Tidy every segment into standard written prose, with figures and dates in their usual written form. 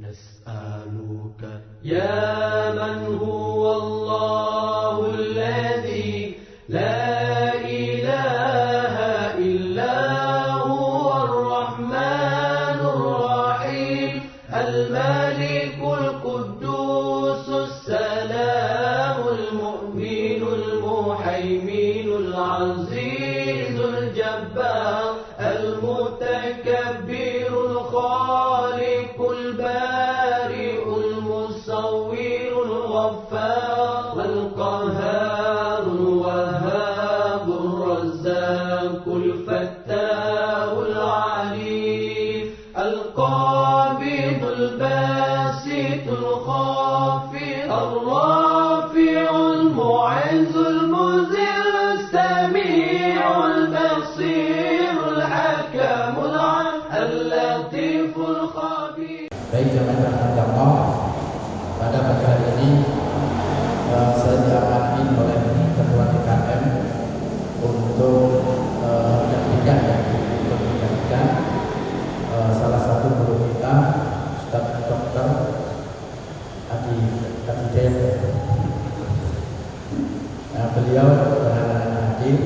نسألك يا من هو الله الذي لا إله إلا هو الرحمن الرحيم الملك القدوس السلام المؤمن المهيمن العزيز الجبار المتكبر الخالق البارئ المصور الغفار القهار الوهاب الرزاق الفتاح العليم القابض الباسط الخافض الرافع المعز المذل السميع البصير الحكم اللطيف الخبير. Baik jamaah Allah, pada pagi hari ini saya diamanahi oleh Ketua DKM untuk menyampaikan salah satu guru kita, Ustaz Dr. Adi Dayat. Beliau berhalangan hadir.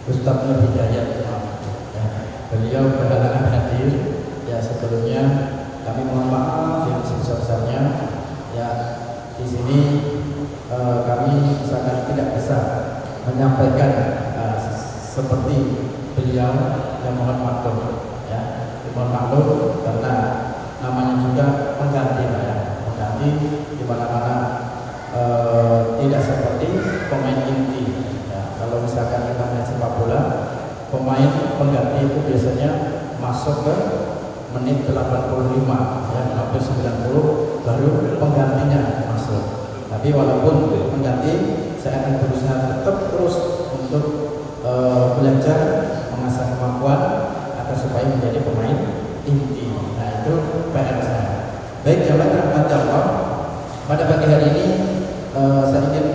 Ustaz Nur Hidayat, beliau berhalangan hadir. Ya, sebelumnya kami mohon maaf yang sebesar-besarnya. Ya, di sini kami sangat tidak bisa menyampaikan seperti beliau, yang mohon maklum. Ya, mohon maklum karena namanya juga pengganti, ya, pengganti di mana-mana tidak seperti pemain inti. Kalau misalkan kita main sepak bola, pemain pengganti itu biasanya masuk ke menit 85, ya, hampir 90 baru penggantinya masuk. Tapi walaupun pengganti, saya akan berusaha tetap terus untuk belajar mengasah kemampuan agar supaya menjadi pemain inti. Nah, itu PR saya. Baik jamaah rahmat Allah, pada pagi hari ini saya ingin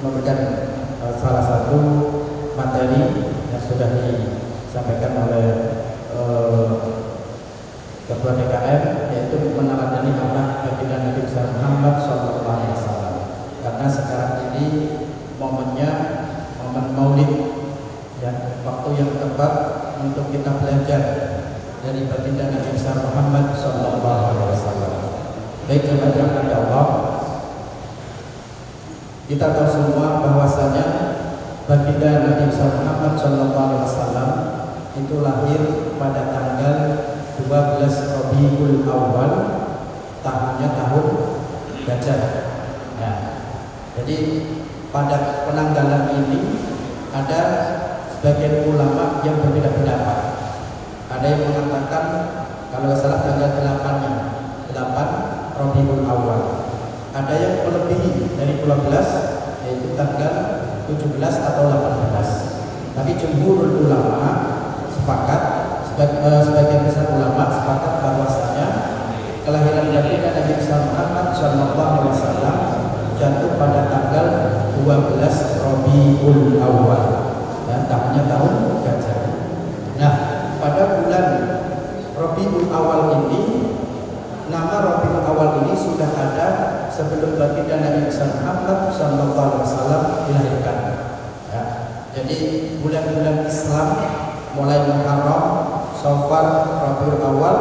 memberikan salah satu materi yang sudah disampaikan oleh Ketua DKM, yaitu meneladani amanah baginda Nabi besar Muhammad SAW. Karena sekarang ini momennya momen Maulid, ya, waktu yang tepat untuk kita belajar dari baginda Nabi besar Muhammad SAW. Baik jemaah Allah, kita tahu semua bahwasanya baginda Nabi Muhammad SAW itu lahir pada tanggal 12 Rabiul Awal, tahunnya tahun Gajah. Nah, jadi pada penanggalan ini ada sebagian ulama yang berbeda pendapat. Ada yang mengatakan kalau salah tanggal 8-nya 8 Rabiul Awal. Ada yang melebihi dari 12, yaitu tanggal 17 atau 18. Tapi jumhurul ulama sepakat, sebagian besar ulama sepakat bahwasanya kelahiran baginda Nabi Muhammad SAW jatuh pada tanggal 12 Rabiul Awal, dan tahunnya tahun Gajah. Nah, pada bulan Rabiul Awal ini, nama Rabiul Awal ini sudah ada sebelum baginda Nabi Muhammad SAW dilahirkan. Ya, jadi bulan-bulan Islam mulai Muharram, Safar, Rabiul Awal,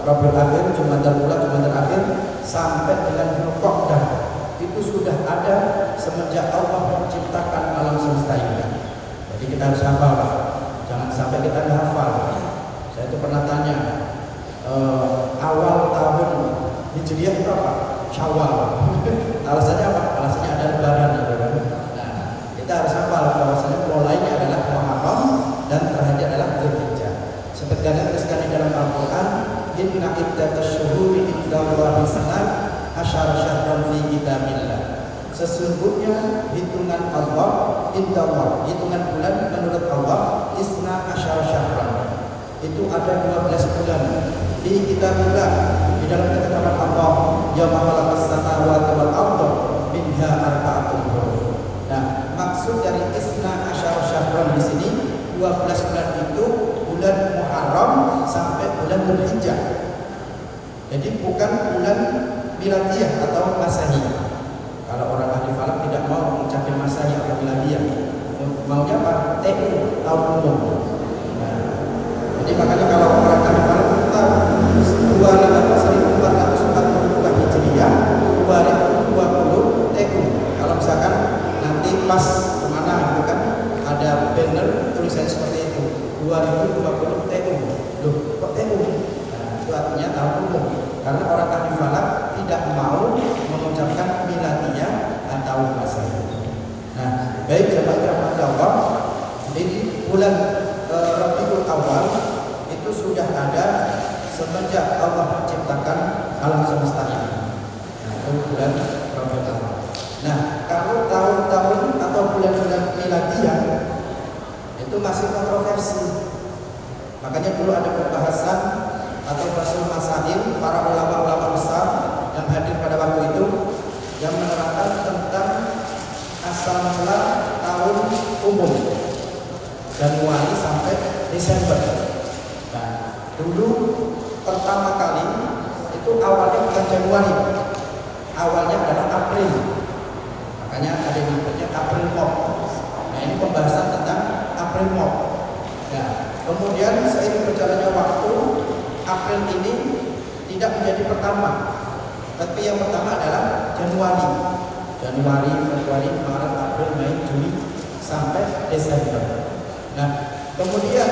Rabiul Akhir, Jumadal Ula, Jumadal Akhir sampai dengan Dzulqa'dah itu sudah ada semenjak Allah menciptakan alam semesta ini. Jadi kita harus hafal, Pak. Jangan sampai kita nggak hafal. Saya itu pernah tanya, awal tahun Hijriah itu apa? Syawal. Alasannya apa? Alasannya ada lebaran, gitu kan. Nah, kita harus hafal bahwasanya mulainya adalah Muharram dan terakhir adalah Dzulhijjah. Seperti yang dituliskan di dalam Al-Qur'an, inna iddatash syuhuri indallahi asyara syahran fi kitabillah. Sesungguhnya hitungan Allah, indallah, hitungan bulan menurut Allah, isna asyara syahran. Itu ada 12 bulan di kitabillah, di dalam ketetapan Allah, ya khalaqas samawati wal arda minha arba'atun hurum. Nah, maksud dari isna asyara syahran Muharram di sini 12 bulan itu bulan Muharram sampai bulan Dzulhijjah. Jadi bukan bulan miladiyah atau masehi. Kalau orang ahli falak tidak mau mengucapkan masehi atau miladiyah, maunya apa? TU, tahun umum. Nah, jadi makanya kalau orang ahli falak itu tahu 1442 Hijriah 2020 TU. Kalau misalkan nanti pas kemana gitu kan ada banner tulisannya seperti itu 2020 TU. Loh, kok TU? Nah, itu artinya tahun umum. Karena orang ahli falak tidak mau mengucapkan miladiyah atau masehi. Nah, baik jemaah rahmat Allah, di bulan Rabiul Awal itu sudah ada semenjak Allah menciptakan alam semesta ini. Nah, itu bulan Rabiul Awal. Nah, kalau tahun-tahun atau bulan-bulan miladiyah itu masih kontroversi. Makanya dulu ada pembahasan atau bahasul masail para ulama-ulama besar yang hadir pada waktu itu yang menerangkan tentang asal mula tahun umum Januari sampai Desember. Nah, dulu pertama kali itu awalnya bukan Januari, awalnya adalah April. Makanya ada yang namanya April Mop. Nah, ini pembahasan tentang April Mop. Nah, kemudian seiring berjalannya waktu, April ini tidak menjadi pertama, tapi yang pertama adalah Januari, Februari, Maret, April, Mei, Juni sampai Desember. Nah, kemudian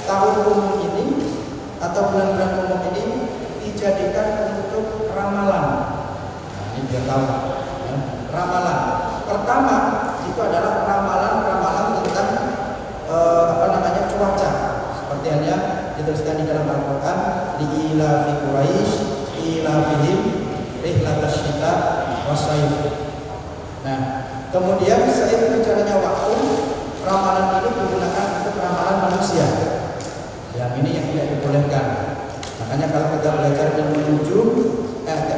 tahun umum ini atau bulan-bulan umum ini dijadikan untuk ramalan. Nah, ini biar tahu, ya. Ramalan pertama itu adalah ramalan tentang cuaca, seperti halnya dituliskan di dalam Al-Quran, ila fi Quraisy ila fihim rihlatash syita wasayf. Nah, kemudian seiring berjalannya waktu, ramalan ini digunakan untuk ramalan manusia. Yang ini yang tidak dibolehkan. Makanya kalau kita belajar ilmu nujum,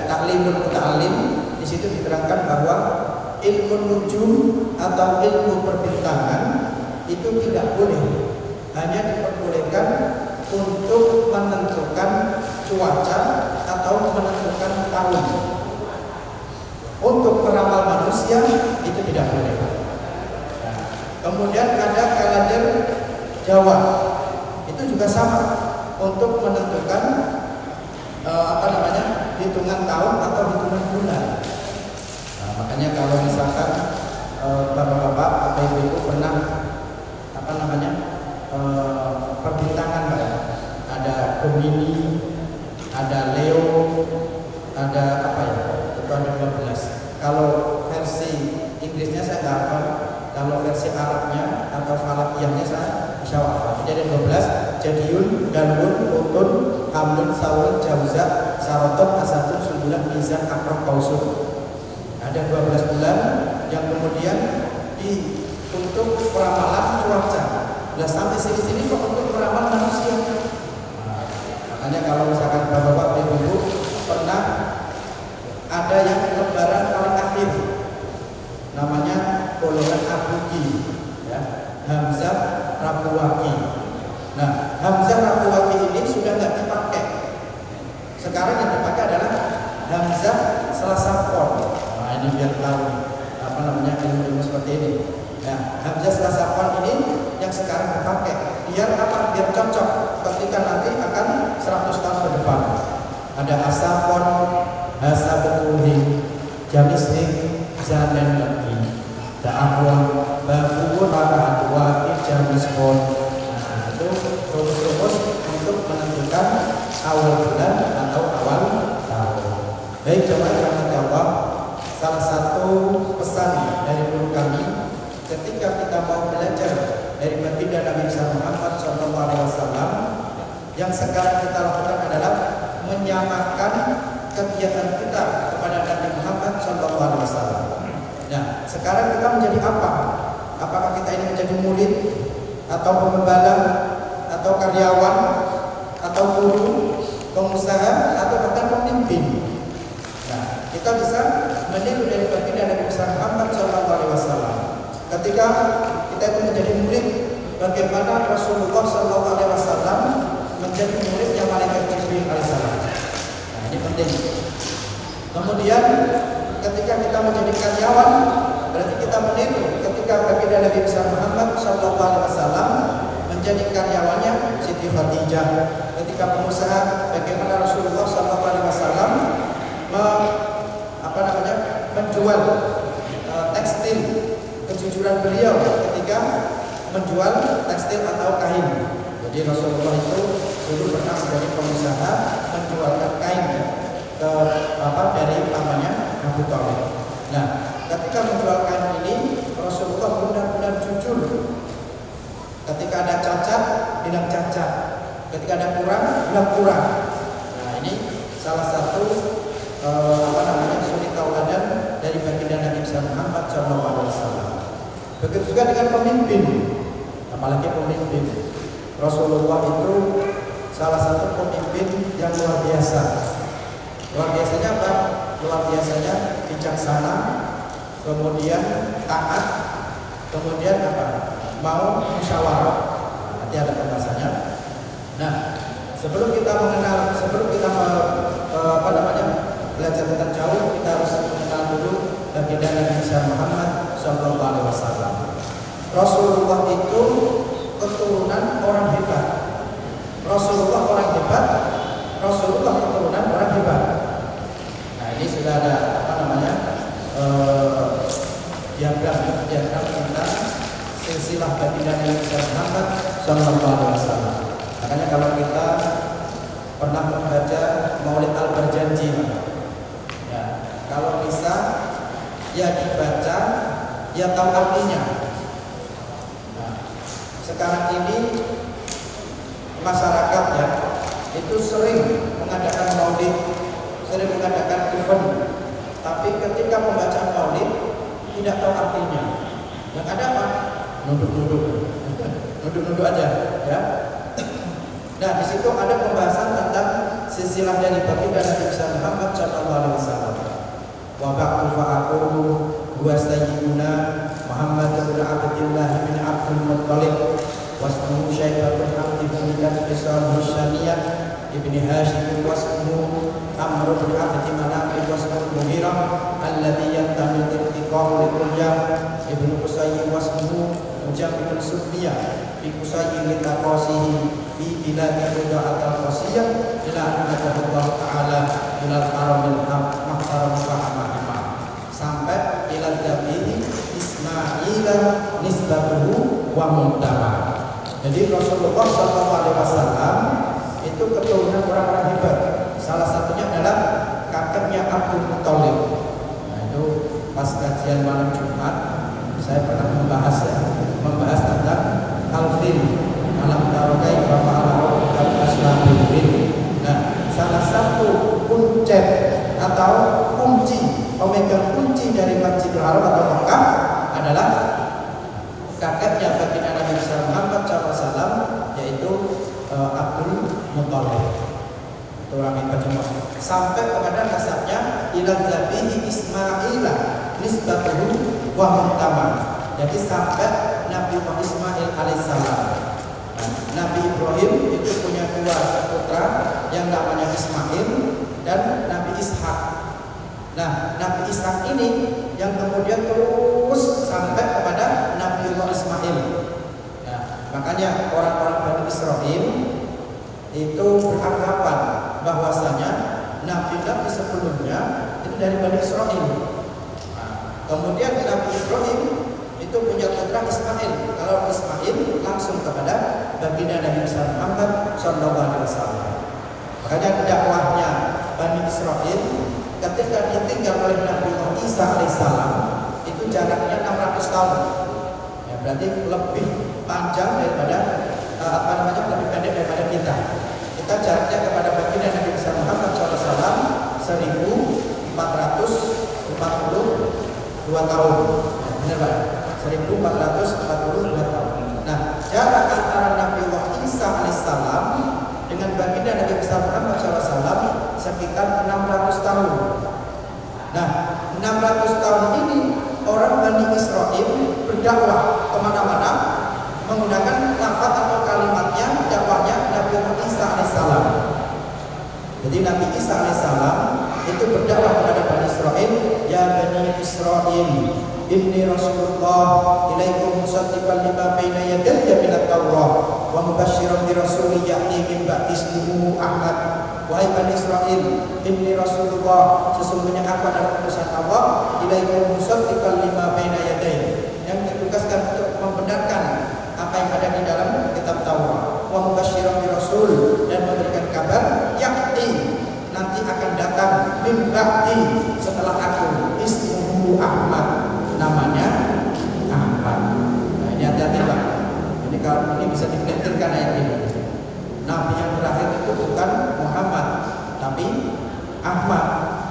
taklimul muta'alim, di situ diterangkan bahwa ilmu nujum atau ilmu perbintangan itu tidak boleh, hanya diperbolehkan untuk menentukan cuaca atau menentukan tahun. Untuk meramal manusia itu tidak boleh. Nah, kemudian ada kalender Jawa, itu juga sama untuk menentukan hitungan tahun atau hitungan bulan. Nah, makanya kalau misalkan bapak-bapak atau ibu-ibu pernah perbintangan, ada Gemini, ada Leo, ada itu ada 12. Kalau versi Inggrisnya saya nggak hafal, kalau versi Arabnya atau Falakiyahnya saya bisa hafal. Jadi ada 12: Jadiun, Dalun, Utun, Hamlun, Saul, Jauzah, Saroton, Asatun, Sumbulan, Mizan, Akrab, Kausun. Ada 12 bulan yang kemudian untuk peramalan cuaca. Nah, sampai sini kok untuk meramal manusia. Nah, makanya kalau misalkan bapak-bapak ibu pernah ada yang lebaran paling akhir, namanya golongan Abuki, ya, Hamzah Rabuwaki. Nah, Hamzah Rabuwaki ini sudah nggak dipakai. Sekarang yang dipakai adalah Hamzah Selasa Pon. Nah, ini biar tahu ilmu-ilmu seperti ini. Nah, Hamzah Selasa Pon ini yang sekarang dipakai biar biar cocok ketika nanti akan 100 tahun ke depan. Ada Asapon, Hasabetuhi, Jamisnik, Zanen Lagi, Da'ahwan, Bakuun, Raka Jamispon. Nah, itu rumus-rumus untuk menentukan awal bulan atau awal tahun. Baik, jemaah rahmat Allah, salah satu pesan dari guru kami ketika kita mau belajar dari baginda Nabi Muhammad SAW, yang sekarang kita lakukan adalah menyamakan kegiatan kita kepada Nabi Muhammad SAW. Nah, sekarang kita menjadi apa? Apakah kita ini menjadi murid, atau pengembala, atau karyawan, atau guru, pengusaha, atau bahkan pemimpin? Nah, kita bisa meniru dari baginda Nabi Muhammad SAW. Ketika kita itu menjadi murid, bagaimana Rasulullah SAW menjadi muridnya malaikat Jibril alaihissalam. Nah, ini penting. Kemudian ketika kita menjadi karyawan, berarti kita meniru ketika baginda Nabi besar Muhammad SAW menjadi karyawannya Siti Khadijah. Ketika pengusaha, bagaimana Rasulullah SAW menjual tekstil, kejujuran beliau ketika menjual tekstil atau kain. Jadi Rasulullah itu dulu pernah menjadi pengusaha menjualkan kain dari namanya Abu Thalib. Nah, ketika menjual kain ini Rasulullah benar-benar jujur. Ketika ada cacat, bilang cacat. Ketika ada kurang, bilang kurang. Nah, ini salah satu suri tauladan dari baginda Nabi Muhammad SAW. Begitu juga dengan pemimpin, apalagi pemimpin. Rasulullah itu salah satu pemimpin yang luar biasa. Luar biasanya apa? Luar biasanya bijaksana, kemudian taat, kemudian apa? Mau musyawarah. Nanti ada pembahasannya. Nah, sebelum kita belajar tentang jauh, kita harus mengenal dulu baginda Nabi Muhammad SAW. Rasulullah itu keturunan orang hebat. Rasulullah orang hebat. Rasulullah keturunan orang hebat. Nah, ini sudah ada diagram tentang silsilah baginda Nabi Muhammad SAW. Makanya kalau kita pernah membaca Maulid Al-Barjanji, ya, kalau bisa ya dibaca, ya tahu artinya. Nah, sekarang ini masyarakat ya itu sering mengadakan maulid, sering mengadakan event, tapi ketika membaca maulid tidak tahu artinya. Yang ada apa? Nunduk aja, ya. Nah, di situ ada pembahasan tentang silsilah dari baginda Nabi Muhammad SAW. Wa ba'du fa'aqulu huwa sayyiduna Muhammad bin Abdullah bin Abdul Muttalib wasmuhu Syaibatul Abdi bin Kisar Husyaniyah ibni Hashim wasmuhu Amr bin Abdi Manaf wasmuhu Mughirah alladhi yantami intiqam likuliyah ibnu Qusayy wasmuhu Mujahidul Sunniyah bi Qusayy litaqasihi fi biladi Quda'at al-Qasiyah ila Allah Ta'ala ilal haramil mahtaram fa'amahimah sampai ilal dabihi Ismaila nisbatuhu wa muntama. Jadi Rasulullah SAW itu keturunan orang-orang hebat. Salah satunya adalah kakeknya Abdul Muttalib. Nah, itu pas kajian malam Jumat saya pernah membahas tentang Al-Fil alam tarokai fa'ala dan ashabul fil. Nah, salah satu kunci atau pemegang kunci dari Masjidil Haram atau Makkah adalah kakeknya baginda Nabi Muhammad SAW, yaitu Abdul Muttalib. Itu orang yang berjumlah sampai kepada nasabnya ilal zabihi Ismaila nisbatuhu wa muntama. Jadi sampai Nabi Ismail alaihissalam. Nabi Ibrahim itu punya dua putra yang namanya Ismail dan Nabi Ishak. Nah, Nabi Ishak ini yang kemudian terus sampai kepada Nabi Ismail. Nah, makanya orang-orang Bani Israil itu beranggapan bahwasanya Nabi-Nabi sebelumnya itu dari Bani Israil. Nah, kemudian Nabi Ibrahim itu punya putra Ismail. Kalau Ismail langsung kepada baginda Nabi Muhammad SAW. Makanya dakwahnya Bani Israil ketika ditinggal oleh Nabi Isa alaihissalam itu jaraknya 600 tahun. Ya, berarti lebih panjang daripada lebih pendek daripada kita. Kita jaraknya kepada baginda Nabi Muhammad SAW 1442 tahun. Ya, benar Pak? 1442 tahun. Nah, jarak antara Nabi Isa alaihissalam dengan baginda Nabi Muhammad SAW sekitar 600 tahun. Nah, 600 tahun ini orang Bani Israil berdakwah kemana-mana menggunakan Jadi Nabi Isa alaihissalam itu berdakwah kepada Bani Israel, ya Bani Israel, inni Rasulullah ilaikum musaddiqan lima baina yadayya minat Taurat wa mubasysyiran bi rasulin ya'ti min ba'di ismuhu Ahmad. Wahai Bani Israel, inni Rasulullah, sesungguhnya aku adalah utusan Allah, ilaikum musaddiqan lima baina yadayya, yang ditugaskan untuk membenarkan apa yang ada di dalam kitab Taurat, wa mubasysyiran bi rasul, dan memberikan kabar ya'ti, nanti akan datang min ba'di, setelah aku, ismuhu Ahmad, namanya Ahmad. Nah, ini hati-hati Pak. Ini kalau ini bisa dipelintirkan ayat ini. Nabi yang terakhir itu bukan Muhammad, tapi Ahmad.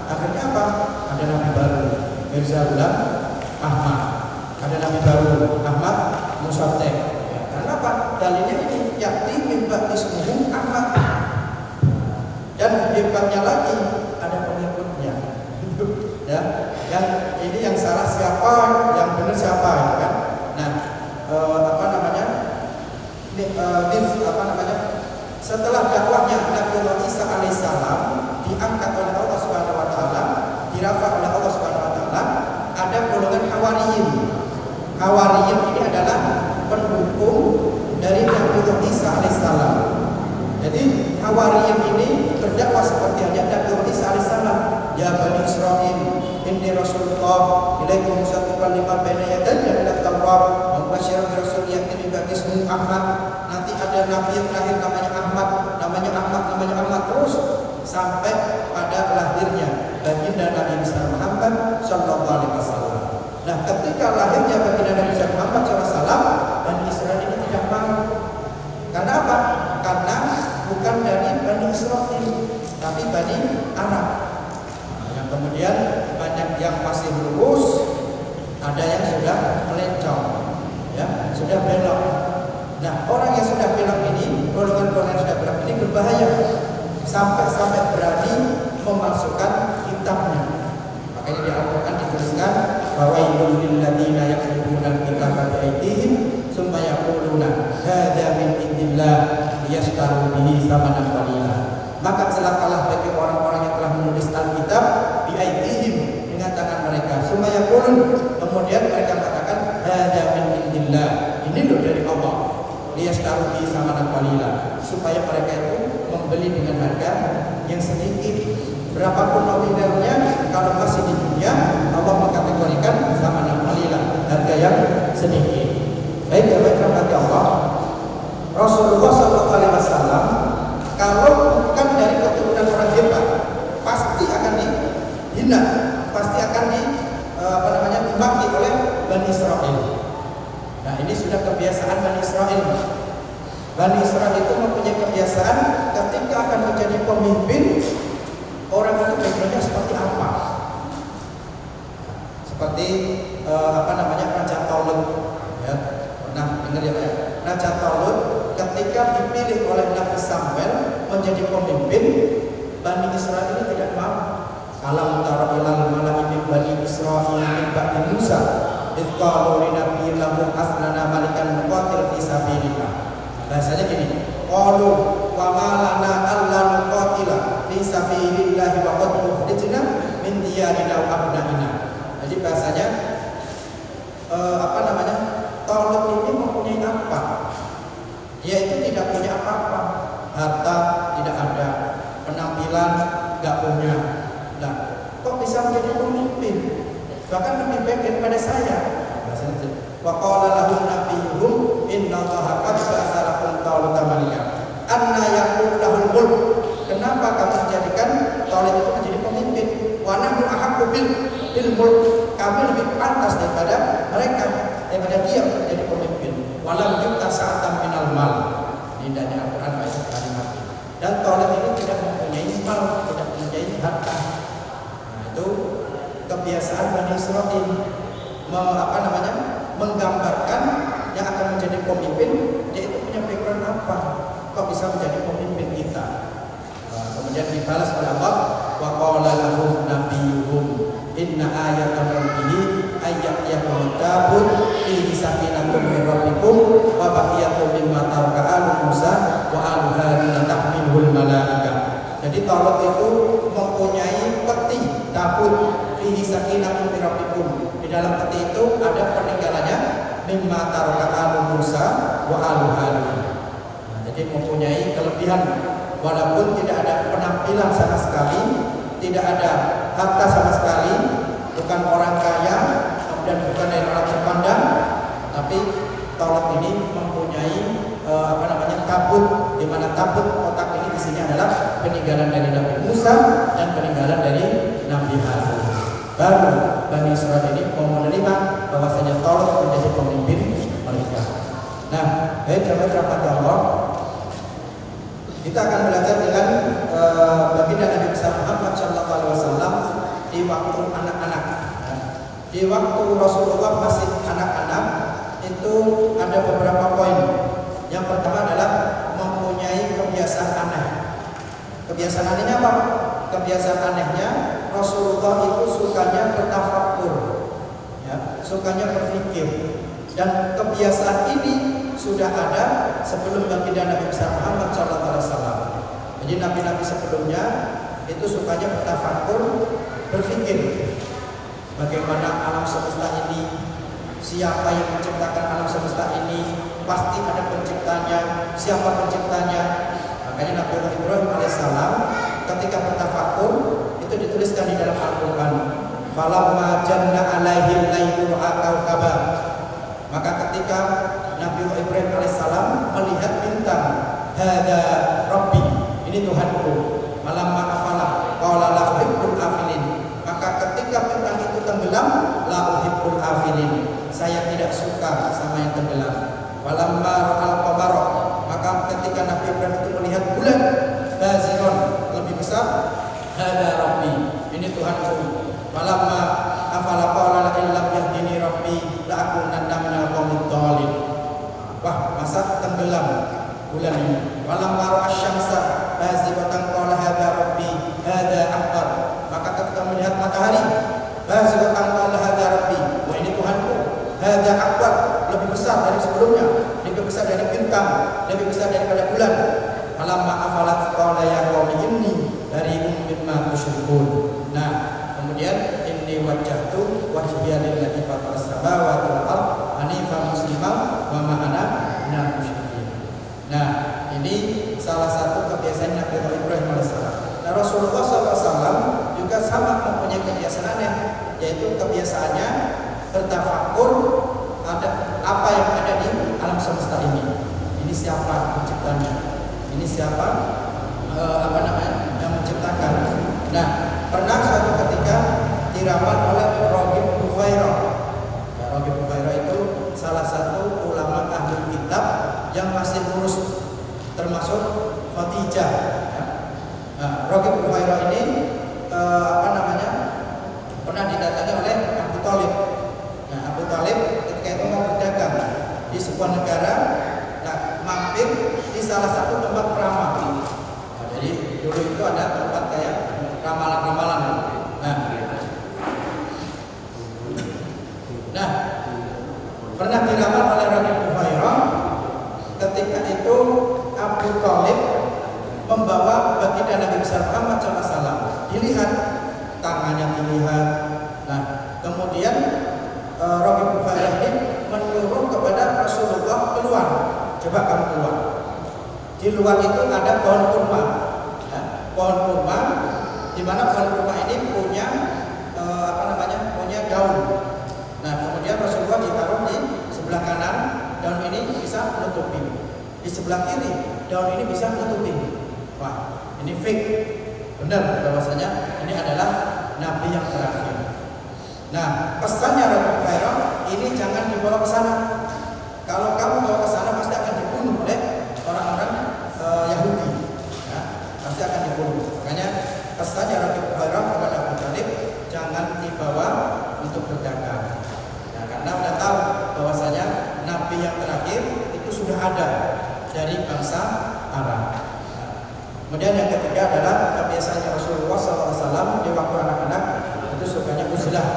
Akhirnya apa? Ada nabi baru, Mirza Ghulam Ahmad. Ada nabi baru, Ahmad Musaddiq. Ya, karena apa? Dalilnya ini yakti min ba'di ismuhu Ahmad. Dan hebatnya lagi ada pengikutnya. Ya, yang ini yang salah siapa, yang benar siapa, ya kan? Nah, setelah dakwahnya Nabi Isa alaihissalam diangkat oleh Allah Subhanahu wa taala, dirafa oleh Allah Subhanahu wa taala, ada golongan Hawariyin. Hawariyin ini adalah pendukung dari Nabi Isa alaihissalam. Jadi Hawariyin ini berdakwah seperti hanya Nabi Isa alaihissalam, ya Bani Israel, inni Rasulullah ilaikum musaddiqan lima baina yadayya minat Taurat wa mubasysyiran bi rasulin ya'ti min ba'di ismuhu Ahmad. Nanti ada nabi yang terakhir namanya Ahmad, namanya Ahmad terus sampai pada lahirnya baginda Nabi besar Muhammad sallallahu alaihi wasallam. Nah, ketika lahirnya baginda Nabi besar Muhammad sallallahu alaihi wasallam, Bani Israel ini tidak mau. Karena apa? Karena bukan dari Bani Israel, tapi Bani Arab. Yang kemudian banyak yang masih lurus, ada yang sudah melencong, ya, sudah belok. Nah, orang yang sudah belok ini, golongan-golongan yang sudah belok ini berbahaya sampai berani memasukkan kitabnya. Makanya di Al-Quran dituliskan bahwa lil ladzina yaktubuna al-kitaba bi aydihim tsumma yaquluna hadza min indillah liyashtaru bihi tsamanan qalila. Maka celakalah bagi orang-orang yang telah menulis Alkitab bi aydihim, dengan tangan mereka, tsumma yaqulun, kemudian mereka mengatakan hadza min indillah, ini loh dari Allah, liyashtaru bihi tsamanan qalila, supaya mereka itu membeli dengan harga yang sedikit. Berapapun nominalnya, kalau masih di dunia, Allah mengkategorikan tsamanan qalila, harga yang sedikit. Baik, jemaah Allah, Rasulullah SAW kalau bukan dari keturunan orang hebat, pasti akan dihina, pasti akan dimaki oleh Bani Israel. Nah, ini sudah kebiasaan Bani Israel. Bani Israel itu mempunyai kebiasaan ketika akan menjadi pemimpin, orang itu backgroundnya seperti apa? Seperti Raja Taulut, ya. Nah, dengar ya, Raja Taulut ketika dipilih oleh Nabi Samuel menjadi pemimpin, Bani Israel ini tidak mau. Alam tara ilal mala'i min Bani Israil min ba'di Musa idh qalu li nabiyyin lahum asnana malikan nuqatil fi sabilillah. Bahasanya gini, qalu wa ma lana alla nuqatila fi sabilillah wa qad ukhrijna min diyarina wa abnaina. Jadi bahasanya Taulut ini mempunyai apa? Dia itu tidak punya apa-apa, harta tidak ada, penampilan nggak punya. Nah, kok bisa menjadi pemimpin? Bahkan lebih baik daripada saya. Wa qala lahum nabiyyuhum innallaha qad ba'atha lakum Tauluta malika anna yakunu lahul mulk. Kenapa kamu menjadikan Taulut itu menjadi pemimpin? Wa nahnu ahaqqu bil mulk. Kami lebih pantas daripada mereka, daripada dia menjadi pemimpin. Walam yu'ta sa'atan minal mal. Ini dari Al-Quran ayat kalimat. Dan Taulut ini tidak mempunyai mal, tidak mempunyai harta. Nah, itu kebiasaan Bani Israil menggambarkan yang akan menjadi pemimpin, dia itu punya background apa? Kok bisa menjadi pemimpin kita? Kemudian dibalas oleh Allah, wa qala lahum nabiyyuhum inna ayatan rabbihi ayyakum tabut fihi sakinatun min rabbikum wa baqiyatun mimma taraka alu Musa wa alu Harun tahmilul malaika. Jadi Taulut wa aluhalu. Nah, jadi mempunyai kelebihan walaupun tidak ada penampilan sama sekali, tidak ada harta sama sekali, bukan orang kaya, kemudian bukan dari orang terpandang, tapi Taurat ini mempunyai tabut, di mana tabut kotak ini isinya adalah peninggalan dari Nabi Musa dan peninggalan dari Nabi Harun. Baru Bani Israil ini mau menerima bahwasanya Taurat menjadi pemimpin mereka. Nah, jamaah rahmat Allah, kita akan belajar dengan baginda Nabi besar Muhammad SAW di waktu anak-anak. Di waktu Rasulullah masih anak-anak itu ada beberapa poin. Yang pertama adalah mempunyai kebiasaan aneh. Kebiasaan anehnya apa? Kebiasaan anehnya Rasulullah itu sukanya bertafakur, ya, sukanya berpikir. Dan kebiasaan ini sudah ada sebelum baginda Nabi besar Muhammad SAW. Jadi nabi-nabi sebelumnya itu sukanya bertafakur, berpikir bagaimana alam semesta ini, siapa yang menciptakan alam semesta ini, pasti ada penciptanya, siapa penciptanya. Makanya Nabi Ibrahim alaihissalam ketika bertafakur itu dituliskan di dalam Al-Quran, falamma janna alaihil lailu kawkaba. Maka ketika Nabi Ibrahim alaihissalam melihat bintang, hada Rabbi, ini Tuhanku, falamma afala qala la uhibbul afilin. Maka ketika bintang itu tenggelam, la uhibbul afilin, saya tidak suka sama yang tenggelam. Falamma ra'al qamara, maka ketika Nabi Ibrahim itu melihat bulan baziron, lebih besar, hada Rabbi, ini Tuhanku. Falamma afala qala la illam yahdini Rabbi la akunanna minal qaumid dhalin. Wah, masa tenggelam bulan ini. Falamma ra'a asy-syamsa bazigatan qala hada Rabbi hada akbar. Maka ketika melihat matahari bazigatan qala hada Rabbi, wah ini Tuhanku, hada akbar, lebih besar dari sebelumnya, lebih besar dari bintang, lebih besar daripada bulan. Falamma afalat qala ya qaumi inni bari'un mimma tusyrikun. Nah, kemudian inni wajjahtu wajhiya lillazi fatara samawati wal ardh hanifan musliman wa ma ana minal musyrikin. Nah, ini salah satu kebiasaan Nabi Ibrahim alaihissalam. Nah, Rasulullah SAW juga sama mempunyai kebiasaan aneh, yaitu kebiasaannya bertafakur ada apa yang ada di alam semesta ini. Ini siapa penciptanya? Ini siapa yang menciptakan? Nah, pernah suatu ketika diramal oleh Raghib Buhairah. Ya, Raghib Buhairah itu salah satu ulama ahli kitab yang masih lurus, termasuk Khadijah. Ya. Nah, Raghib Buhairah ini pernah didatangi oleh Abu Thalib. Nah, Abu Thalib ketika itu mau berdagang di sebuah negara, nah, mampir di salah satu tempat peramal. Nah, jadi dulu itu ada tempat kayak ramalan-ramalan. Nah, pernah diramal oleh Raghib Buhairah. Ketika itu Abu Thalib membawa baginda Nabi besar Muhammad SAW. Dilihat tangannya, dilihat. Nah, kemudian Raghib Buhairah ini menyuruh kepada Rasulullah keluar. Coba kamu keluar. Di luar itu ada pohon kurma. Ya, pohon kurma, di mana pohon kurma ini punya punya daun. Nah, kemudian Rasulullah ditaruh di sebelah kanan, daun ini bisa menutupi. Di sebelah kiri, daun ini bisa menutupi. Wah, ini fake. Benar bahwasanya ini adalah nabi yang terakhir. Nah, pesannya Raghib Buhairah, ini jangan dibawa ke sana. Kalau kamu bawa ke sana pasti akan dibunuh oleh orang-orang Yahudi. Ya, pasti akan dibunuh. Makanya pesannya Raghib Buhairah kepada Abu Thalib, jangan dibawa untuk berdagang. Nah, karena sudah tahu bahwasanya nabi yang terakhir itu sudah ada dari bangsa Arab. Nah, kemudian yang ketiga adalah kebiasaannya Rasulullah SAW di waktu anak-anak itu sukanya uzlah.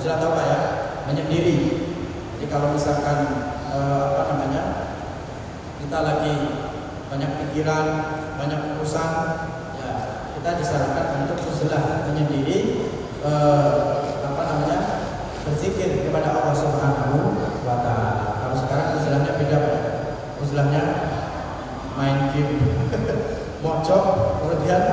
Uzlah tahu Pak ya? Menyendiri. Jadi kalau misalkan kita lagi banyak pikiran, banyak urusan, ya kita disarankan untuk uzlah, menyendiri, berzikir kepada Allah Subhanahu wa Ta'ala. Kalau sekarang uzlahnya beda Pak. istilahnya main game, mojok, kemudian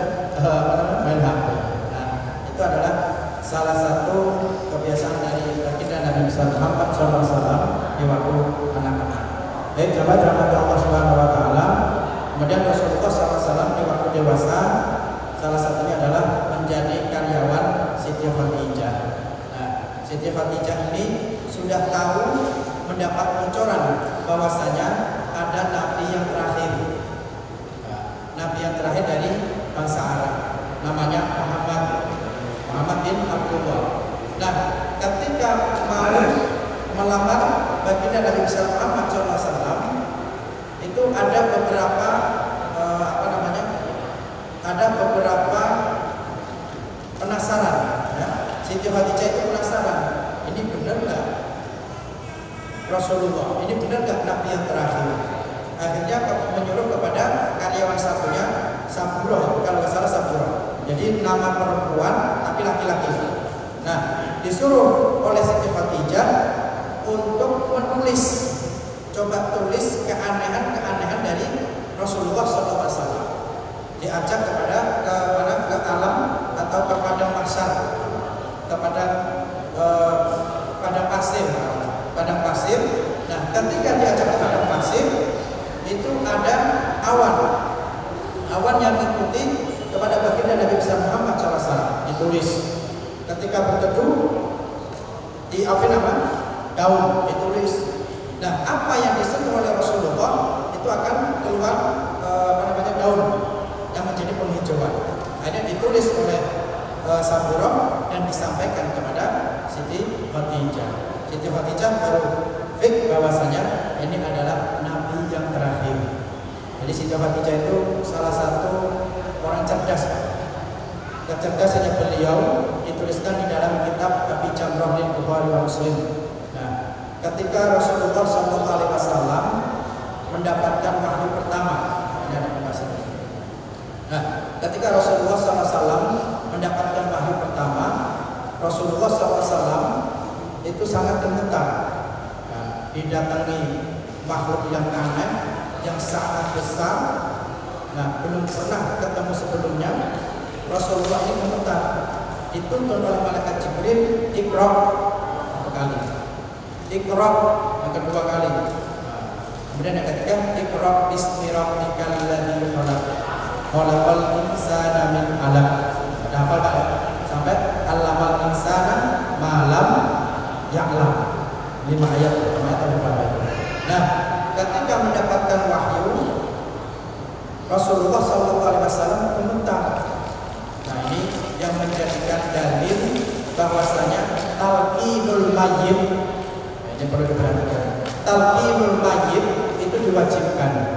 main HP. Nah, itu adalah salah satu kebiasaan dari baginda Nabi Muhammad SAW di waktu anak-anak. Baik, jamaah dirahmati Allah Subhanahu Wa Taala. Kemudian Rasulullah SAW di waktu dewasa, salah satunya adalah menjadi karyawan Siti Khadijah. Nah, Siti Khadijah ini sudah tahu, mendapat bocoran bahwasanya ada nabi yang terakhir. Nah, nabi yang terakhir dari bangsa Arab, namanya Muhammad bin Abdullah. Nah, ketika mau melamar baginda Nabi Muhammad SAW, itu ada beberapa ada beberapa penasaran. Ya. Siti Khadijah itu penasaran, ini benar nggak Rasulullah? Ini benar nggak nabi yang terakhir? Akhirnya menyuruh kepada karyawan satunya, Saburah, kalau nggak salah Saburah. Jadi nama perempuan tapi laki-laki. Nah, disuruh oleh Siti Khadijah untuk menulis, coba tulis keanehan-keanehan dari Rasulullah SAW. Diajak ke alam atau ke padang mahsyar, kepada padang pasir. Nah, ketika diajak ke padang pasir, itu ada awan yang mengikuti kepada baginda Nabi Muhammad SAW. Ditulis. Ketika berteduh di daun ditulis. Nah, apa yang disentuh oleh Rasulullah itu akan keluar daun yang menjadi penghijauan. Akhirnya ditulis oleh Saburah dan disampaikan kepada Siti Khadijah. Siti Khadijah baru fik bahwasanya ini adalah nabi yang terakhir. Jadi Siti Khadijah itu salah satu orang cerdas. Kecerdasannya beliau dituliskan di dalam kitab Abi Jamrah bin Bukhari wa Muslim. Nah, ketika Rasulullah SAW mendapatkan wahyu pertama, ketika Rasulullah SAW mendapatkan wahyu pertama, Rasulullah SAW itu sangat gemetar. Nah, didatangi makhluk yang aneh, yang sangat besar. Nah, belum pernah ketemu sebelumnya. Rasulullah ini gemetar. Dituntun oleh malaikat Jibril, Iqra satu kali, Iqra yang kedua kali. Nah, kemudian yang ketiga, Iqra bismi rabbikal ladzi khalaq. Khalaqal insana min 'alaq. Ada hafal tak? Sampai allamal insana ma lam ya'lam. 5 ayat pertama atau berapa? Nah, ketika mendapatkan wahyu, Rasulullah SAW gemetar. Nah, ini yang menjadikan dalil bahwasanya talqinul mayyit, ini perlu diperhatikan. Talqinul mayyit itu diwajibkan.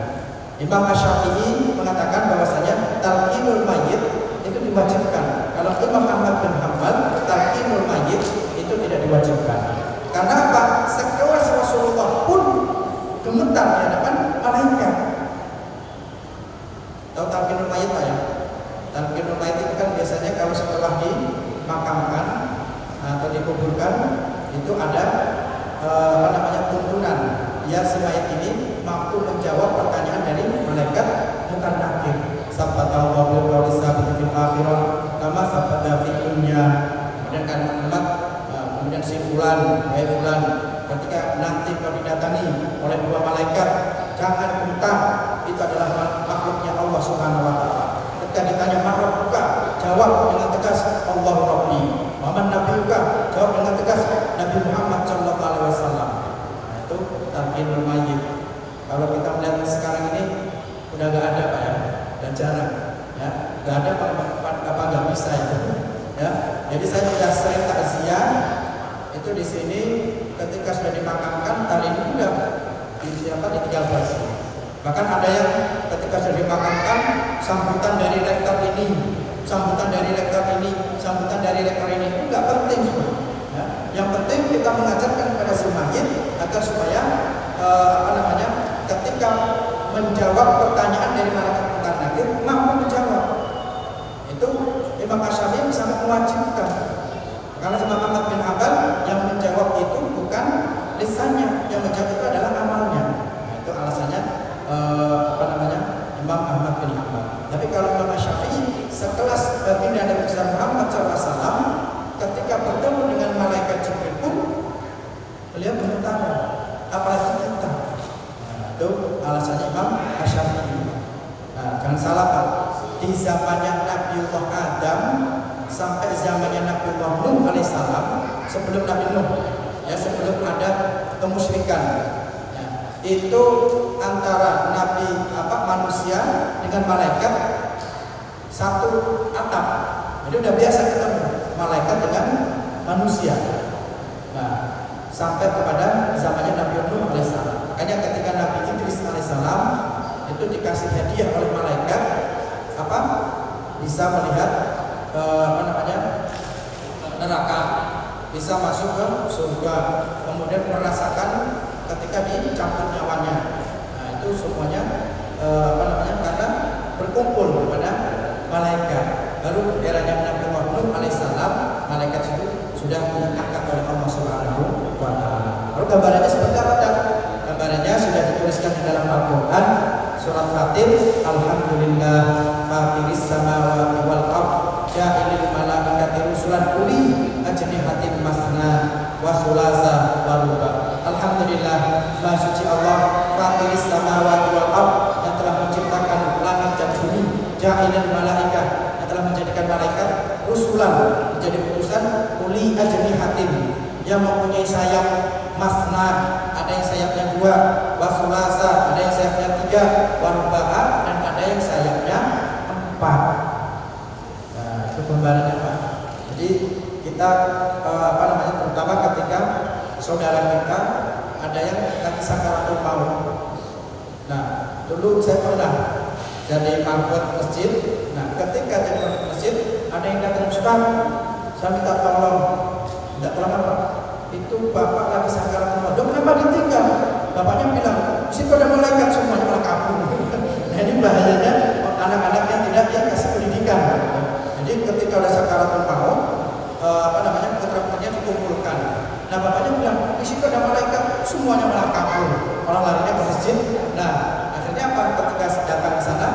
Imam Asy-Syafi'i mengatakan bahwasanya talqinul mayyit itu diwajibkan. Kalau Imam Ahmad bin Hanbal, talqinul mayyit itu tidak diwajibkan. Karena apa? Sekelas Rasulullah pun gemetar di hadapan malaikat. Tahu talqinul mayyit Pak ya? Talqinul mayyit itu kan biasanya kalau setelah dimakamkan atau dikuburkan itu ada tuntunan. Ya, si mayat ini mampu menjawab pertanyaan dari malaikat bukan nakir. Sabata Allahu wa sabata fil akhirah kama sabata fid dunya. Kemudian kan umat, kemudian si fulan, fulan, ketika nanti kau didatangi oleh dua malaikat, jangan gentar, itu adalah makhluknya Allah Subhanahu wa taala. Ketika ditanya makhluk buka, jawab dengan tegas Allah Rabbi. Muhammad Nabi buka, jawab dengan tegas Nabi Muhammad sallallahu alaihi wasallam. Nah, itu talqinul mayyit. Kalau kita melihat sekarang ini udah gak ada Pak ya, dan jarang ya, gak ada apa nggak bisa itu ya. Jadi saya sudah sering takziah itu di sini ketika sudah dimakamkan tali ini udah ditinggal basi. Bahkan ada yang ketika sudah dimakamkan sambutan dari rektor ini, sambutan dari rektor ini, sambutan dari rektor ini itu nggak penting semua. Ya. Yang penting kita mengajarkan kepada si mayit agar supaya ketika menjawab pertanyaan dari malaikat munkar nakir mampu menjawab. Itu Imam Asy-Syafi'i sangat mewajibkan. Karena Imam Ahmad bin Hanbal yang menjawab itu bukan lisannya, yang menjawab itu adalah amalnya. Nah, itu alasannya alasannya Imam Asy-Syafi'i. Nah, jangan salah Pak. Di zamannya Nabiullah Adam sampai zamannya Nabiullah Nuh alaihissalam, sebelum Nabi Nuh, ya, sebelum ada kemusyrikan, ya, itu antara manusia dengan malaikat satu atap. Jadi udah biasa ketemu malaikat dengan manusia. Nah, sampai kepada zamannya Nabi Nuh alaihissalam. Makanya ketika Nabi Idris alaihissalam itu dikasih hadiah oleh malaikat, bisa melihat neraka, bisa masuk ke surga, kemudian merasakan ketika dicabut nyawanya. Nah, itu semuanya karena berkumpul kepada malaikat. Baru eranya Nabi Nuh alaihissalam, malaikat itu sudah diangkat oleh Allah Subhanahu wa taala. Lalu gambarannya seperti apa? Gambarannya sudah dituliskan di dalam Al-Qur'an, surat Fatir, alhamdulillah fatiris samawati wal ardh ja'ilil malaikati rusulan uli ajnihatin masna wa sulasa wa ruba. Alhamdulillah, maha suci Allah, fatiris samawati wal ardh, yang telah menciptakan langit dan bumi, ja'ilil malaikah, yang telah menjadikan malaikat rusulan, menjadi utusan, uli ajnihatin, yang mempunyai sayap, masna, ada yang sayapnya 2, wasulasa, ada yang sayapnya 3, warba'a, dan ada yang sayapnya 4. Nah, itu gambarannya Pak. Jadi kita terutama ketika saudara kita ada yang lagi sakaratul maut. Nah, dulu saya pernah jadi mangkot masjid. Nah, ketika jadi mangkot masjid, ada yang datang, Ustaz, saya minta tolong. Tidak tolong apa? Itu bapak lagi sakaratul maut. Kenapa ditinggal? Bapaknya bilang, "Situ ada malaikat, semuanya malah kabur." Nah, ini bahayanya anak-anak yang tidak dikasih pendidikan. Jadi ketika ada sakaratul maut, putra-putranya dikumpulkan. Nah, bapaknya bilang, "Di situ ada malaikat, semuanya malah kabur." Orang larinya ke masjid. Nah, akhirnya apa? Ketika datang ke sana,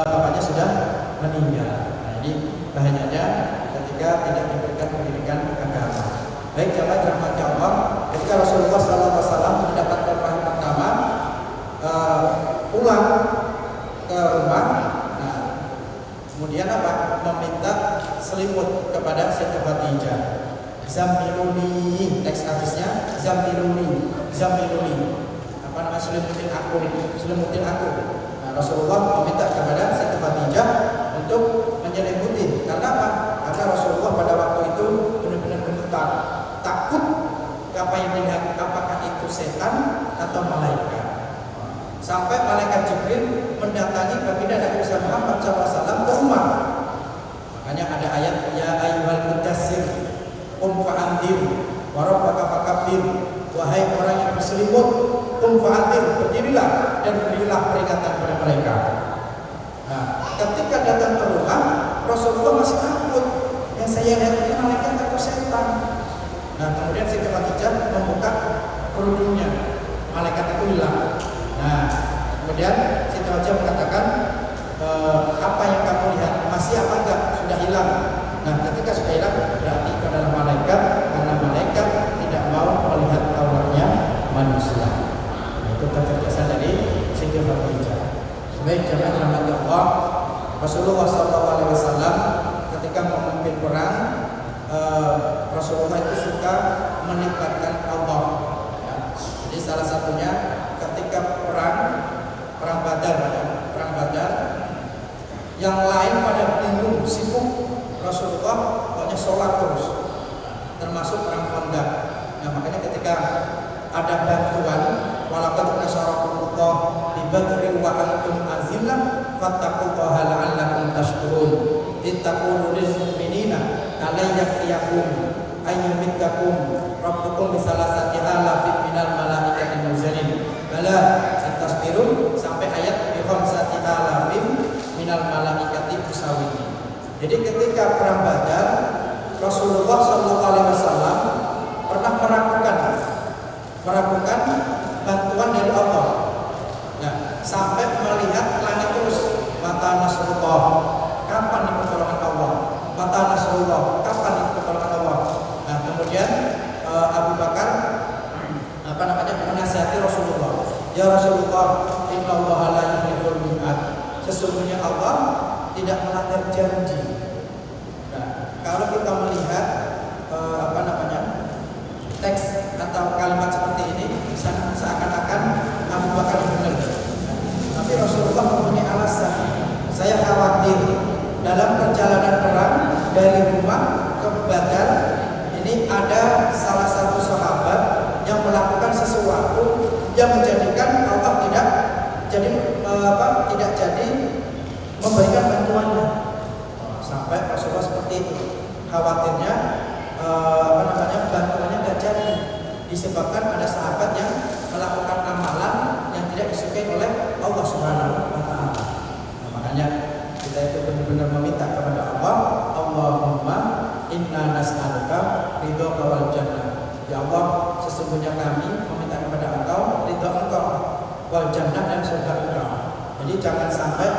bapaknya sudah meninggal. Nah, ini bahayanya ketika tidak diberikan pendidikan agama. Baik, jamaah dirahmati Allah, ketika Rasulullah SAW mendapatkan wahyu pertama, pulang ke rumah, nah, kemudian meminta selimut kepada Sayyidah Khadijah. Zammiluni, teks hadisnya zammiluni, selimutin aku. Nah, Rasulullah meminta kepada Sayyidah Khadijah untuk menyelimuti. Karena apa? Karena Rasulullah pada waktu itu benar-benar gemetar, takut apa yang dilihat, apakah itu setan atau malaikat. Sampai malaikat Jibril mendatangi baginda Nabi Muhammad SAW ke rumah. Makanya ada ayat, ya ayyuhal mudassir qum fa'andir wa rabbaka fakabbir, wahai orang yang berselimut, qum fa'andir, berdirilah dan berilah peringatan kepada mereka. Nah, ketika datang ke rumah, Rasulullah masih takut. Yang saya lihat itu malaikat atau setan. Nah, kemudian Sayyidah Khadijah membuka kerudungnya, malaikat itu hilang. Nah, kemudian Sayyidah Khadijah mengatakan, apa yang kamu lihat masih apa enggak? Sudah hilang. Nah, ketika sudah hilang berarti itu adalah malaikat, karena malaikat tidak mau melihat auratnya manusia. Nah, itu kecerdasan dari Sayyidah Khadijah. Baik, jamaah dirahmati Allah, Rasulullah SAW ketika memimpin perang, Rasulullah itu suka melibatkan Allah. Ya. Jadi salah satunya ketika perang Badar, yang lain pada bingung, sibuk, Rasulullah pokoknya sholat terus, termasuk perang Khandaq. Nah, makanya ketika ada bantuan, walaqad nasarakumullah bi badrin wa antum azillah fattaqullaha la'allakum tashkurun. Ittaqulu lil mu'minina ala yakfiyakum ayyumiddakum rabbukum bisalasati alafin minal malaikati munzalin. Bala tasbirun sampai ayat bi khamsati alafin minal malaikati musawwimin. Jadi ketika perang Badar, Rasulullah SAW pernah meragukan bantuan dari Allah. Nah, sampai melihat langit terus, mata Nasrullah, kapan nih pertolongan Allah? Mata Nasrullah, kapan nih pertolongan Allah? Nah, kemudian Abu Bakar menasihati Rasulullah, ya Rasulullah, terjanji. Nah, kalau kita melihat teks atau kalimat seperti ini seakan-akan Abu Bakar benar. Tapi Rasulullah mempunyai alasan. Saya khawatir dalam perjalanan perang dari rumah ke Badar ini ada salah satu sahabat yang melakukan sesuatu yang menjadikan Allah tidak jadi memberikan bantuannya. Sampai Rasulullah seperti itu. Khawatirnya bantuannya tidak jadi disebabkan ada sahabat yang melakukan amalan yang tidak disukai oleh Allah Subhanahu wa taala. Makanya kita itu benar-benar meminta kepada Allah, Allahumma inna nas'aluka ridhoka wal jannah. Ya Allah, sesungguhnya kami meminta kepada Engkau ridho Engkau wal jannah dan surga Engkau. Jadi jangan sampai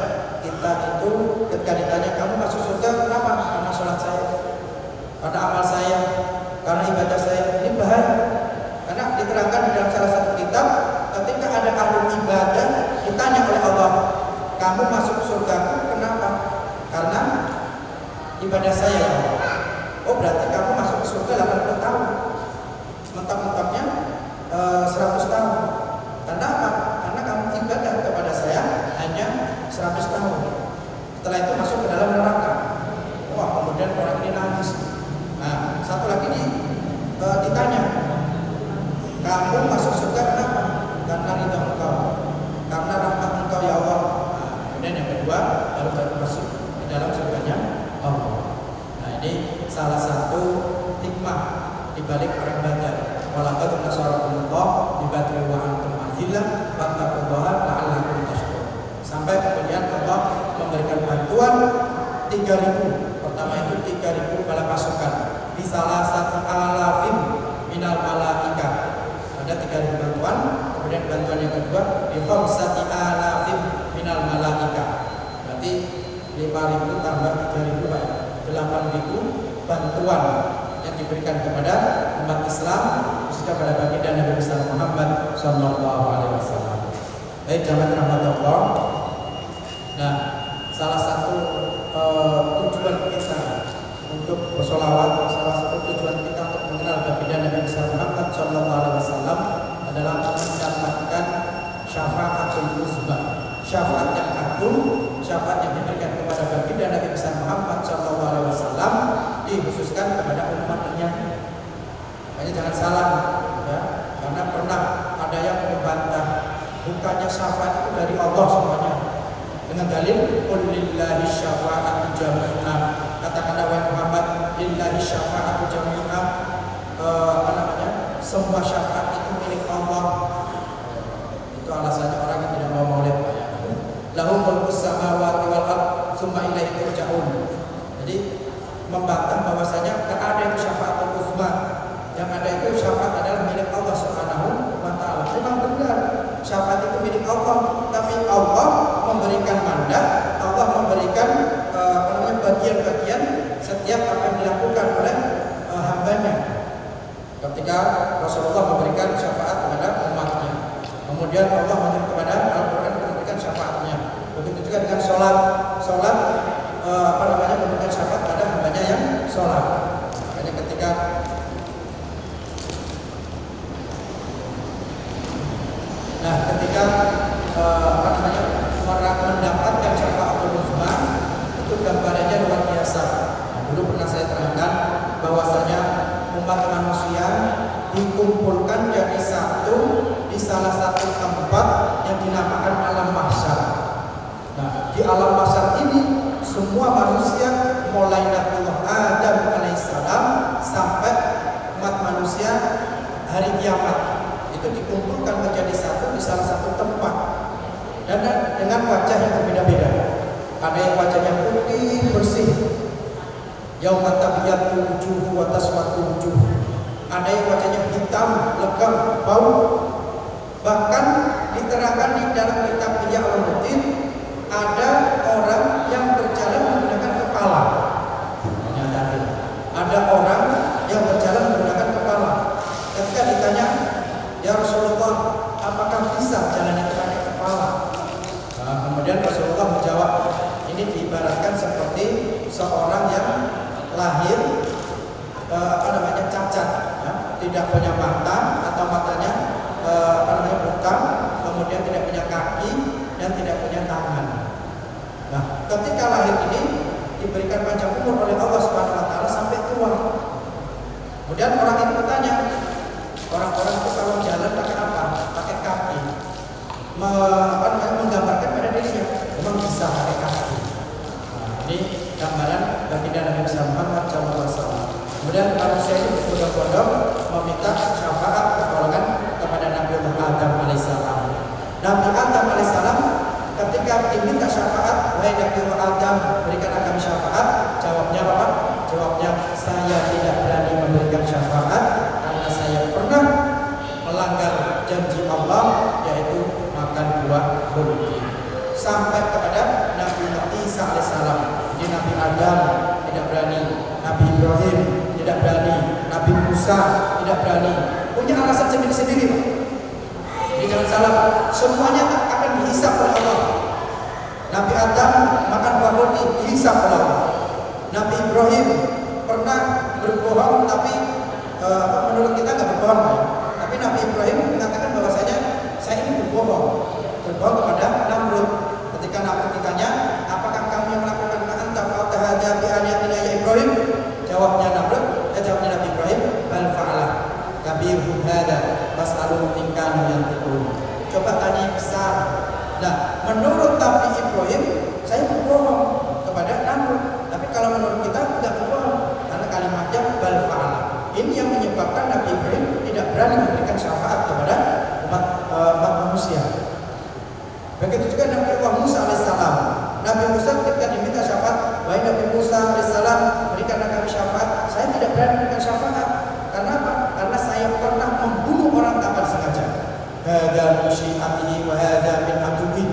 kita itu ketika ditanya kamu masuk surga kenapa? Karena sholat saya, karena amal saya, karena ibadah saya. Ini bahaya. Karena diterangkan di dalam salah satu kitab, ketika ada ahli ibadah ditanya oleh Allah, kamu masuk surgaku kenapa? Karena ibadah saya ya Allah. Oh berarti kamu masuk ke surga 80 tahun, mentok-mentoknya 100 tahun. Karena apa? Karena kamu ibadah kepada saya hanya 100 tahun. Setelah itu masuk ke dalam neraka. Wah, kemudian orang ini nangis. Nah, satu lagi ditanya, kamu masuk surga kenapa? Karena ridho Engkau, karena rahmat Engkau ya Allah. Nah, kemudian yang kedua baru masuk ke dalam surganya Allah. Nah, ini salah satu hikmah di balik perang Badar. Walaqad nasarakumullah bi badrin wa antum azillah fattaqullaha la'allakum tashkurun. Sampai kemudian Allah memberikan bantuan 3.000. Pertama itu 3.000 bala pasukan di salah satu alafim minal malaika. Ada 3.000 bantuan. Kemudian bantuan yang kedua di khamsati alafim minal malaika. Berarti 5.000 tambah 3.000 Pak. 8.000 bantuan yang diberikan kepada umat Islam, khususnya pada baginda Nabi besar Muhammad sallallahu alaihi wasallam. Baik jamaah rahmatullah. Nah, salah satu tujuan kita untuk bersolawat, salah satu tujuan kita untuk mengenal baginda Nabi besar Muhammad sallallahu alaihi wasallam adalah mendapatkan syafaatul uzma, syafaat yang agung, syafaat yang diberikan kepada baginda Nabi besar Muhammad sallallahu alaihi wasallam dikhususkan kepada umatnya. Makanya jangan salah ya, karena pernah ada yang membantah bukannya syafaat itu dari Allah semuanya. Dengan dalil qul lillahi syafa'atu jami'ah. Katakanlah wahai Muhammad, lillahi syafa'atu jami'ah. Semua syafaat itu milik Allah. Itu alasannya orang yang tidak mau maulid. Lahu mulkus samawati wal ardh tsumma ilaihi turja'un. Jadi membantah bahwasanya tidak ada yang syafaatul uzma. Yang ada itu syafaat adalah milik Allah Subhanahu wa taala. Memang benar syafaat itu milik Allah, tapi Allah memberikan mandat, Allah memberikan bagian-bagian setiap apa yang dilakukan oleh hambanya. Ketika Rasulullah memberikan syafaat kepada umatnya, kemudian Allah memberikan kepada Al-Quran memberikan syafaatnya. Begitu juga dengan sholat memberikan syafaat pada hambanya yang sholat. Jadi ketika mendapatkan syafaatul uzma itu gambarannya luar biasa. Nah, dulu pernah saya terangkan bahwasanya umat manusia dikumpulkan jadi satu di salah satu tempat yang dinamakan alam mahsyar. Nah, di alam mahsyar ini semua manusia mulai Nabi Adam alaihissalam sampai umat manusia hari kiamat itu dikumpulkan menjadi satu di salah satu tempat dan dengan wajah yang berbeda-beda. Ada yang wajahnya putih bersih, yauma tabyaddu wujuh wa taswaddu wujuh. Ada yang wajahnya hitam legam bau. Bahkan diterangkan di dalam kitab Ihya Ulumuddin ada orang yang berjalan menggunakan kepala. Ada orang yang berjalan menggunakan kepala. Ketika ditanya, ya Rasulullah, apakah bisa jalan itu pakai kepala? Nah, kemudian Rasulullah menjawab, ini diibaratkan seperti seorang yang lahir cacat, ya, tidak punya mata atau matanya buta, kemudian tidak punya kaki dan tidak punya tangan. Nah, ketika lahir ini diberikan panjang umur oleh Allah Subhanahu wa taala sampai tua. Kemudian orang itu bertanya, orang-orang itu kalau jalan pakai apa? Pakai kaki. Menggambarkan pada dirinya, memang bisa pakai kaki. Nah, ini gambaran baginda Nabi Muhammad SAW. Kemudian manusia itu berbondong-bondong meminta syafaat pertolongan kepada Nabi Adam alaihissalam. Nabi Adam alaihissalam ketika diminta syafaat, wahai Nabi Adam, berikan kami syafaat. Jawabnya apa? Jawabnya, saya tidak berani memberikan syafaat karena saya pernah melanggar janji Allah, yaitu makan buah khuldi. Sampai kepada Nabi Isa alaihissalam. Jadi Nabi Adam tidak berani, Nabi Ibrahim tidak berani, Nabi Musa tidak berani. Punya alasan sendiri-sendiri. Jadi jangan salah, semuanya akan dihisab oleh Allah. Nabi Adam makan buah khuldi, dihisab oleh Allah. Nabi Ibrahim pernah berbohong, tapi menurut kita nggak berbohong, ya. Tapi Nabi Ibrahim mengatakan bahwasanya saya ini berbohong kepada Namrud. Ketika Namrud ditanya, apakah kamu yang melakukan anta fa'alta hadza bi ayatina ya Ibrahim? Jawabnya Nabi Ibrahim, bal fa'ala kabirhum hadza fas'aluhum in kanu yantiqun. Coba tanya besar. Nah, menurut Nabi Ibrahim saya berbohong kepada Namrud. Tapi kalau menurut kita tidak berbohong, karena kalimatnya bal fa'ala. Ini yang menyebabkan Nabi Ibrahim tidak berani memberikan syafaat kepada umat manusia. Begitu juga Nabi Musa alaihissalam. Nabi Musa ketika diminta syafaat, wahai Nabi Musa alaihissalam, berikan kami syafaat. Saya tidak berani memberikan syafaat. Karena apa? Karena saya pernah membunuh orang tanpa sengaja. Hadza min syi'atihi wa hadza min aduwwi.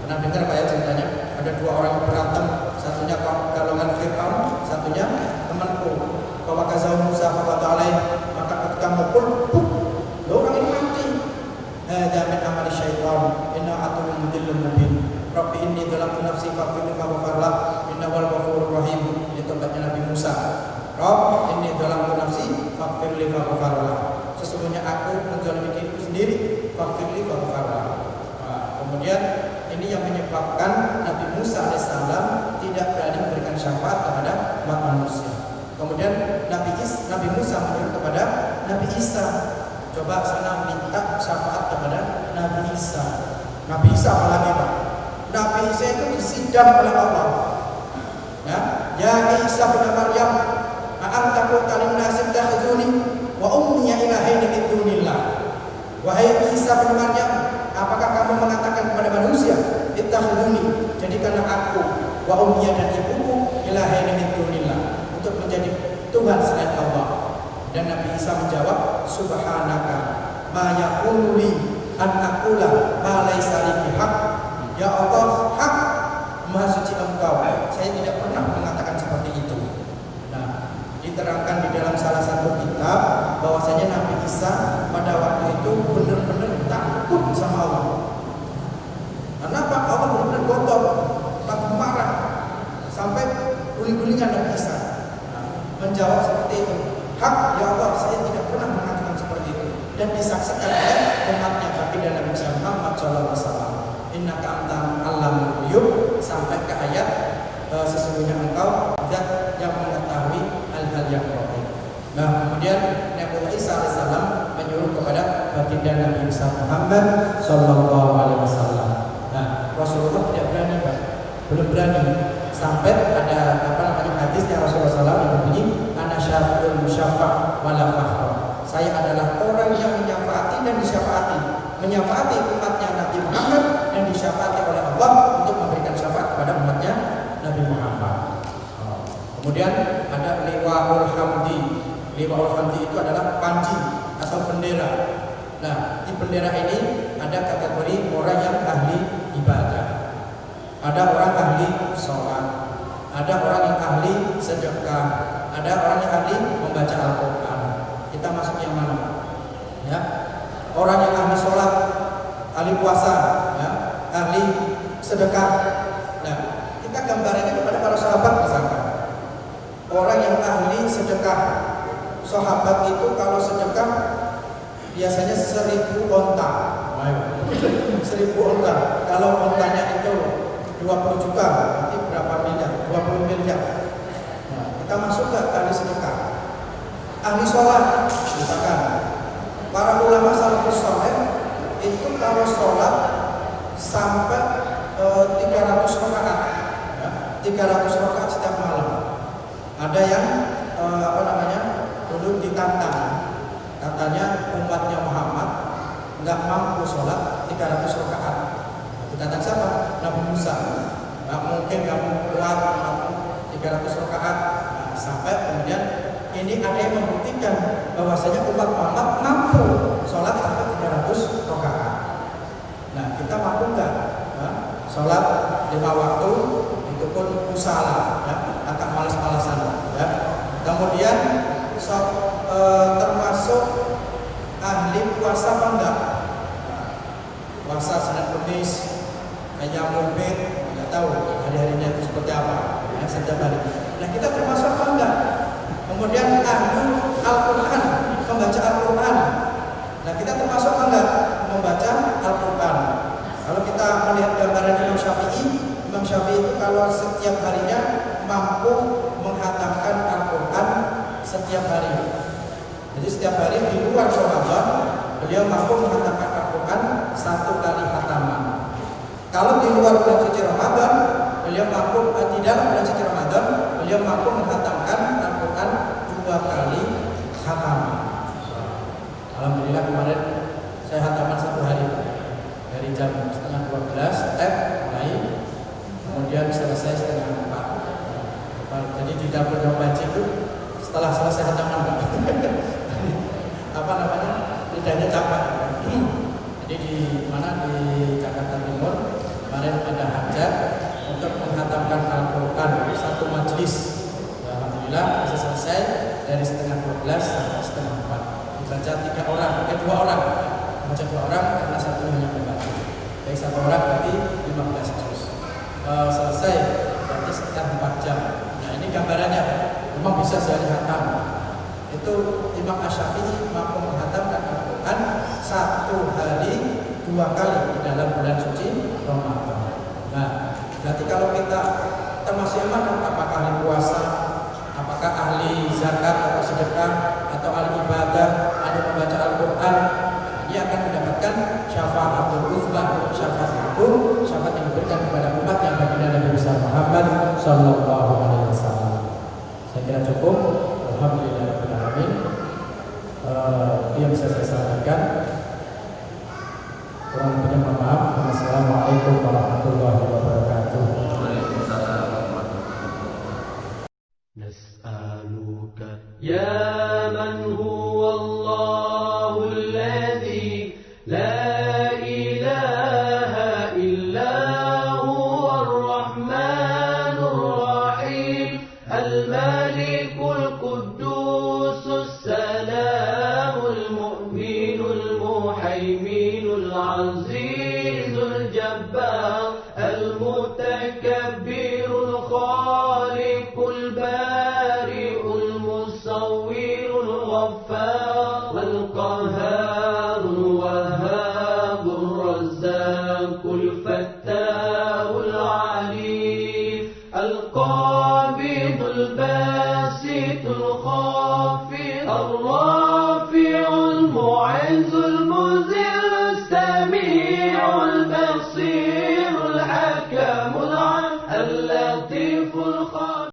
Pernah dengar Pak ya ceritanya? Ada dua orang yang berantem, satunya golongan Fir'aun, satunya temanku. Bahwa kazau Musa faqata alaih, maka ketika mukul, orang ini mati. Hadza min amali syaitan, inna atuwwun mudillun mubin. Rabbi inni dzalamtu nafsi faghfir li faghfarlah innahul ghafurur rahim. Itu kata Nabi Musa. Rabb inni dzalamtu nafsi faghfir li faghfarlah. Sesungguhnya aku menzalimi diriku sendiri, faghfir li faghfarlah. Nah, kemudian ini yang menyebabkan Nabi Musa alaihissalam tidak berani memberikan syafaat kepada umat manusia. Kemudian Nabi Musa menyuruh kepada Nabi Isa, coba sana minta syafaat kepada Nabi Isa. Nabi Isa apalagi Pak? Nabi Isa itu disidang oleh Allah. Ya Isa bin Maryam, a'anta qulta lin-nasi ittakhizuni wa ummi ilahaini min dunillah. Wahai Isa bin Maryam, apakah kamu mengatakan kepada manusia, ittakhizuni, jadikanlah aku wa ummi dan ibuku ilahaini min dunillah, untuk menjadi Tuhan selain Allah. Dan Nabi Isa menjawab, subhanaka ma yaqulu li an aqula ma laysa li bihaq. Ya Allah, hak Maha suci Engkau, saya tidak pernah mengatakan seperti itu. Nah, diterangkan di dalam salah satu kitab bahwasanya Nabi Isa pada waktu itu benar-benar takut sama Allah. Kenapa? Allah benar-benar gotoh, takut marah, sampai guling-gulingan Nabi Isa. Menjawab seperti itu, hak ya Allah, saya tidak pernah mengatakan seperti itu. Dan disaksikan oleh umatnya baginda Nabi Muhammad SAW. Innaka anta allamul ghuyub, sampai ke ayat sesungguhnya engkau zat yang mengetahui hal-hal yang gaib. Nah, kemudian Nabi Isa alaihissalam menyuruh kepada baginda Nabi Muhammad SAW. Nah, Rasulullah tidak berani Pak, belum berani. Sampai ada hadisnya Rasulullah SAW yang berbunyi, ana syafi'ul musyafa' wala fakhra. Saya adalah orang yang menyafaati dan disyafaati, menyafaati umatnya Nabi Muhammad dan disyafaati oleh Allah untuk memberikan syafaat kepada umatnya Nabi Muhammad. Kemudian ada liwa'ul hamdi. Liwa'ul hamdi itu adalah panji atau bendera. Nah, di bendera ini ada kategori orang yang ahli ibadah, ada orang ahli sholat, ada orang yang ahli sedekah, ada orang yang ahli membaca Al-Quran. Kita masuk yang mana? Ya, orang yang ahli sholat, ahli puasa, ya, ahli sedekah. Nah, kita gambarannya kepada para sahabat misalkan. orang yang ahli sedekah. Sahabat itu kalau sedekah biasanya 1000 onta. 1000 onta. Kalau ontanya itu 20 juta, berarti berapa miliar? 20 miliar. Nah, kita masuk ke ahli sedekah. Ahli sholat, misalkan para ulama salafus saleh itu kalau sholat sampai 300 rakaat, ya, 300 rakaat setiap malam. Ada yang dulu ditantang, katanya umatnya Muhammad nggak mampu sholat 300 rakaat. Ditantang siapa? Nabi Musa. Nggak mungkin kamu kuat mampu 300 rakaat. Nah, sampai kemudian ini ada yang membuktikan bahwasanya umat Muhammad mampu sholat sampai 300 rakaat. Nah, kita mampu nggak? Sholat 5 waktu itu pun usaha, ya, agak malas-malasan, ya. Kemudian termasuk ahli puasa apa enggak? Puasa Senin Kamis, Ayyamul Bid, enggak tahu hari-harinya itu seperti apa, ya, setiap hari. Nah, kita termasuk apa enggak? Kemudian ahli Al-Quran, membaca Al-Quran. Nah, kita termasuk apa enggak? Membaca Al-Quran. Kalau kita melihat gambaran Imam Syafi'i itu kalau setiap harinya mampu menghatamkan Al-Quran setiap hari. Jadi setiap hari di luar Ramadan beliau mampu menghatamkan Al-Quran 1 kali khataman. Kalau di luar bulan suci Ramadan beliau mampu, di dalam bulan suci Ramadan beliau mampu menghatamkan Al-Quran 2 kali khataman. Alhamdulillah kemarin saya khataman 1 hari dari jam setengah 12 mulai, kemudian selesai setengah 4. Jadi di dapur Baji itu setelah selesai khataman lidahnya capek. Jadi di Jakarta Timur kemarin ada hajat untuk menghatamkan Al-Quran 1 majelis. Alhamdulillah bisa selesai dari setengah 12 sampai setengah 4. Dibaca 2 orang, baca 2 orang karena 1 hanya membaca. Baik 1 orang berarti 15 juz. Selesai berarti sekitar 4 jam. Nah, ini gambarannya. Memang bisa sehari khatam. Itu Imam Asy-Syafi'i mampu menghatamkan Al-Quran 1 hari 2 kali di dalam bulan suci Ramadan. Nah, berarti kalau kita termasuk yang mana? Apakah ahli puasa, apakah ahli zakat atau sedekah, atau ahli ibadah, ahli membaca Al-Quran, dia akan mendapatkan syafaatul uzma, syafaat agung, syafaat yang diberikan kepada umat yang baginda Nabi besar Muhammad sallallahu alaihi wasallam. Saya kira cukup. Alhamdulillahirabbil alamin. Yang bisa saya sampaikan. Kurang lebihnya mohon maaf. Wassalamualaikum warahmatullahi wabarakatuh. Nas'aluka ya man huwa Allahul ladzi la ilaha illa huwa ar-rahmanur rahim al-malikul quddusus salamul mu'minul muhaiminul azizul jabbar al-mutakabbirul khaliqul bari'ul musawwirul ghaffar wal qahharul wahhabur razzaqul fattahul alim al-qabidul basitul khafid ar-rafi'ul mu'izzul muzil